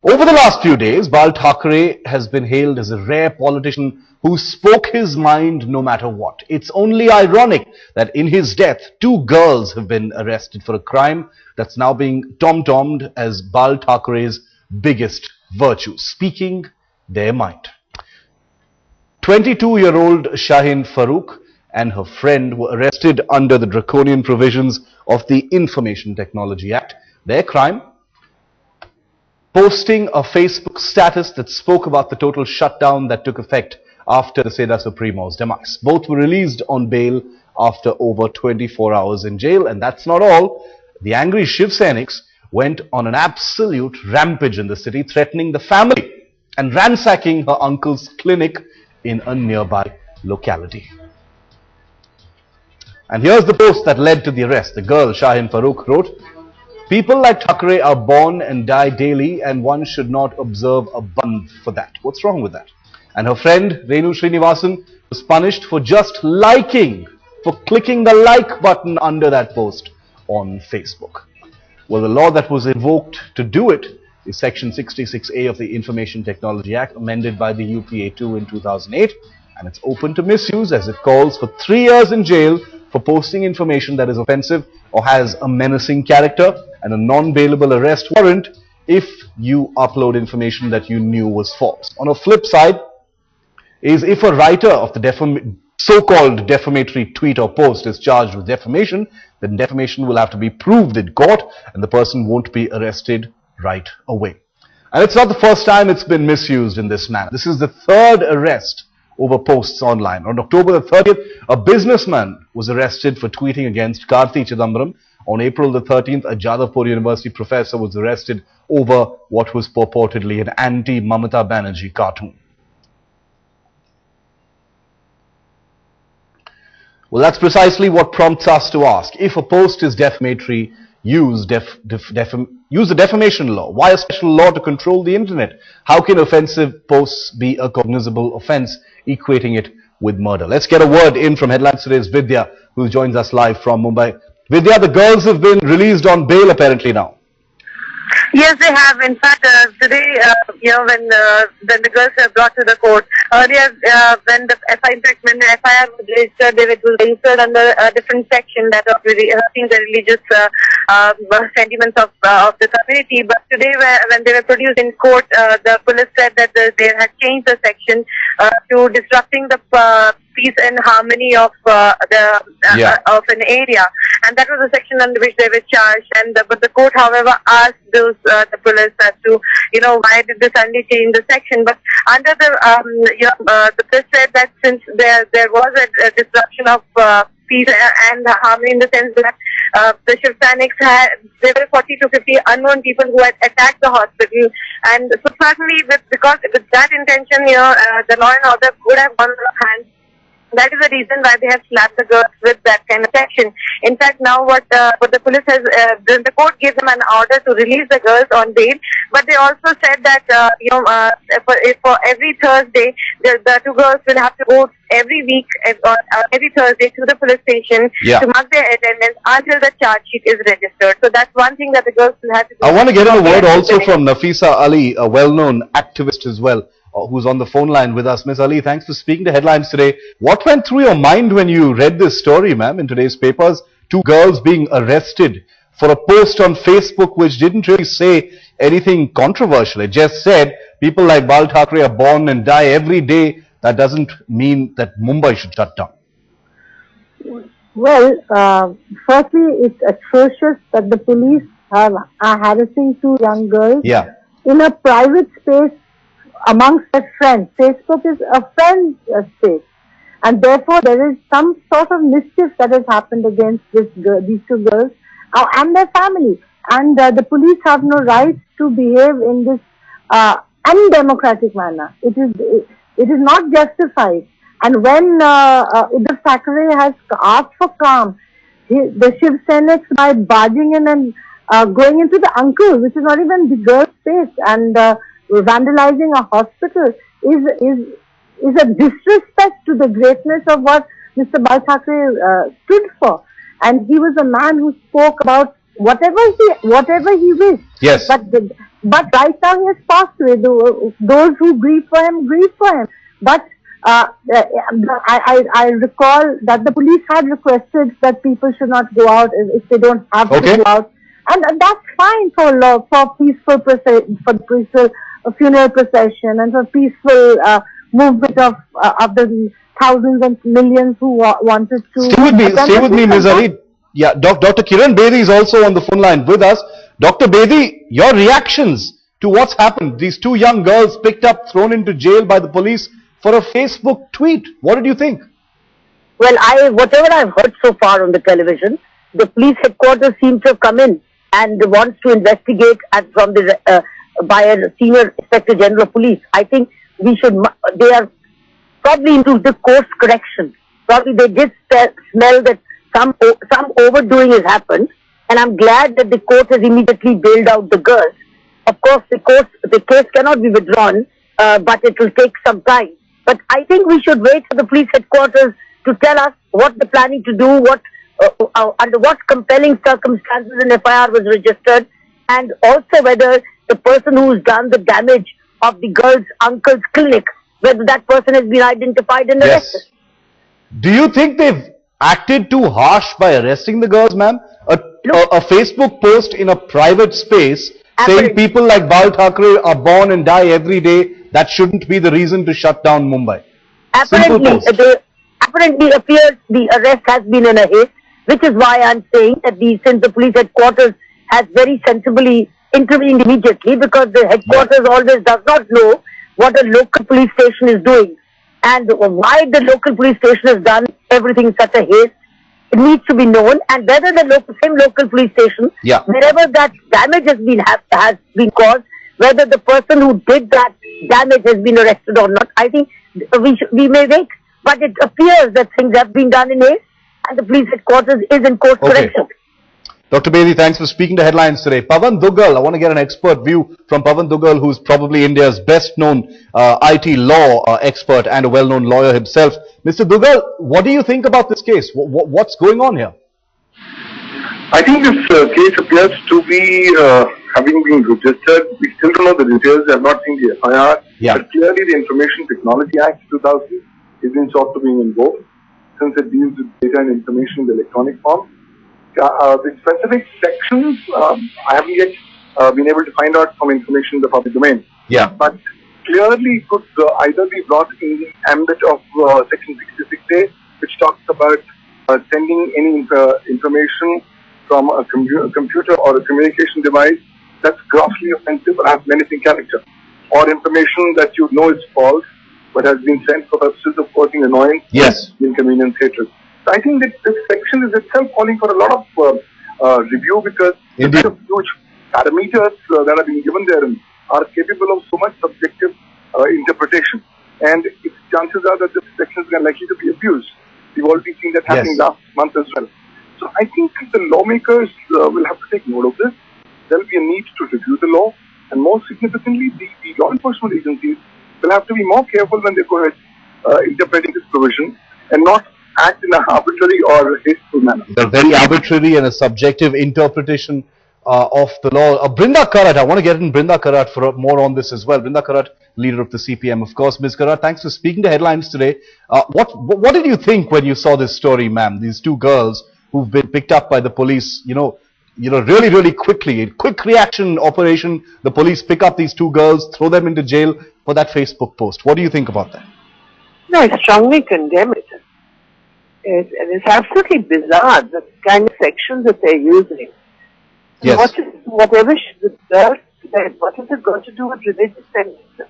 Over the last few days, Bal Thackeray has been hailed as a rare politician who spoke his mind no matter what. It's only ironic that in his death, two girls have been arrested for a crime that's now being tom-tommed as Bal Thackeray's biggest virtue, speaking their mind. 22-year-old Shahin Farooq and her friend were arrested under the draconian provisions of the Information Technology Act. Their crime? Posting a Facebook status that spoke about the total shutdown that took effect after the Seda Supremo's demise. Both were released on bail after over 24 hours in jail. And that's not all. The angry Shiv Sainiks went on an absolute rampage in the city, threatening the family and ransacking her uncle's clinic in a nearby locality. And here's the post that led to the arrest. The girl, Shahin Farooq, wrote, "People like Thackeray are born and die daily, and one should not observe a ban for that." What's wrong with that? And her friend, Renu Srinivasan, was punished for just clicking the like button under that post on Facebook. Well, the law that was invoked to do it is Section 66A of the Information Technology Act, amended by the UPA2 in 2008, and it's open to misuse as it calls for 3 years in jail for posting information that is offensive or has a menacing character, and a non-bailable arrest warrant if you upload information that you knew was false. On a flip side is if a writer of the so-called defamatory tweet or post is charged with defamation, then defamation will have to be proved in court and the person won't be arrested right away. And it's not the first time it's been misused in this manner. This is the third arrest over posts online. On October the 30th, a businessman was arrested for tweeting against Karthi Chidambaram. On April the 13th, a Jadavpur University professor was arrested over what was purportedly an anti-Mamata Banerjee cartoon. Well, that's precisely what prompts us to ask. If a post is defamatory, use the defamation law. Why a special law to control the internet? How can offensive posts be a cognizable offense, equating it with murder? Let's get a word in from Headlines Today's Vidya, who joins us live from Mumbai. Vidya, the girls have been released on bail apparently now. Yes, they have. In fact, today, when the girls were brought to the court, earlier when the FIR was registered, it was registered under a different section that was hurting the religious sentiments of the community. But today, when they were produced in court, the police said that they had changed the section to disrupting the peace and harmony of of an area, and that was a section under which they were charged. And but the court, however, asked the police as to why did they suddenly change the section. But under the police said that since there was a disruption of peace and harmony, in the sense that the Shiv Sainiks there were 40 to 50 unknown people who had attacked the hospital, and so certainly with that intention, the law and order would have gone out of hand. That is the reason why they have slapped the girls with that kind of section. In fact, now what the police has, the court gave them an order to release the girls on bail, but they also said that for every Thursday, the two girls will have to go every week, every Thursday to the police station to mark their attendance until the charge sheet is registered. So that's one thing that the girls will have to do. I want to get a word also from Nafisa Ali, a well-known activist as well, who's on the phone line with us. Miss Ali, thanks for speaking to Headlines today. What went through your mind when you read this story, ma'am, in today's papers? Two girls being arrested for a post on Facebook which didn't really say anything controversial. It just said people like Bal Thackeray are born and die every day. That doesn't mean that Mumbai should shut down. Well, firstly, it's atrocious that the police are harassing two young girls in a private space amongst their friends. Facebook is a friend's space, and therefore there is some sort of mischief that has happened against these two girls and their family, and the police have no right to behave in this undemocratic manner. It is not justified. And when Bal Thackeray has asked for calm, the Shiv Sainiks, by barging in and going into the uncle, which is not even the girl's space, and vandalizing a hospital is a disrespect to the greatness of what Mr. Bal Thackeray stood for. And he was a man who spoke about whatever he wished. Yes. But right now he has passed away. Those who grieve for him, grieve for him. But I recall that the police had requested that people should not go out if they don't have to go out, and that's fine for peaceful funeral procession and for peaceful movement of the thousands and millions who wanted to. Stay with me, Ms. Ari. Yeah, Dr. Kiran Bedi is also on the phone line with us. Dr. Bedi, your reactions to what's happened? These two young girls picked up, thrown into jail by the police for a Facebook tweet. What did you think? Well, whatever I've heard so far on the television, the police headquarters seem to have come in and wants to investigate by a senior Inspector General of Police. I think they are probably into the course correction. Probably they did smell that some overdoing has happened, and I'm glad that the court has immediately bailed out the girls. Of course, the case cannot be withdrawn, but it will take some time. But I think we should wait for the police headquarters to tell us what they're planning to do, under what compelling circumstances an FIR was registered, and also whether the person who's done the damage of the girl's uncle's clinic, whether that person has been identified and arrested. Do you think they've acted too harsh by arresting the girls, ma'am? A Facebook post in a private space saying people like Bal Thackeray are born and die every day, that shouldn't be the reason to shut down Mumbai. Apparently appears the arrest has been in a haste, which is why I'm saying that since the police headquarters has very sensibly intervened immediately, because the headquarters always does not know what a local police station is doing. And why the local police station has done everything in such a haste, it needs to be known, and whether the same local police station, wherever that damage has been caused, whether the person who did that damage has been arrested or not, I think we may wait. But it appears that things have been done in haste, and the police headquarters is in course correction. Dr. Bedi, thanks for speaking to Headlines today. Pavan Duggal, I want to get an expert view from Pavan Duggal, who's probably India's best known IT law expert and a well-known lawyer himself. Mr. Duggal, what do you think about this case? What's going on here? I think this case appears to be having been registered. We still don't know the details. I have not seen the FIR. But clearly the Information Technology Act 2000 is being sought to be invoked, since it deals with data and information in the electronic form. The specific sections, I haven't yet been able to find out from information in the public domain. But clearly could either be brought in the ambit of Section 66A, which talks about sending any information from a computer or a communication device that's grossly offensive or has menacing character, or information that you know is false but has been sent for purposes of causing annoyance, inconvenience, hatred. So I think that this section is itself calling for a lot of review, because the kind of huge parameters that are being given there are capable of so much subjective interpretation. And its chances are that this section is likely to be abused. We've already seen that happening last month as well. So I think the lawmakers will have to take note of this. There will be a need to review the law, and more significantly, the law enforcement agencies will have to be more careful when they go ahead interpreting this provision, and not act in an arbitrary or hasteful manner. They're very arbitrary and a subjective interpretation of the law. Brinda Karat, I want to get in Brinda Karat for more on this as well. Brinda Karat, leader of the CPM, of course. Ms. Karat, thanks for speaking to Headlines today. What did you think when you saw this story, ma'am? These two girls who've been picked up by the police, really quickly. A quick reaction operation. The police pick up these two girls, throw them into jail for that Facebook post. What do you think about that? No, I strongly condemn it. It's absolutely bizarre, the kind of sections that they're using. Yes. Whatever the girl said, what has it got to do with religious sentiments?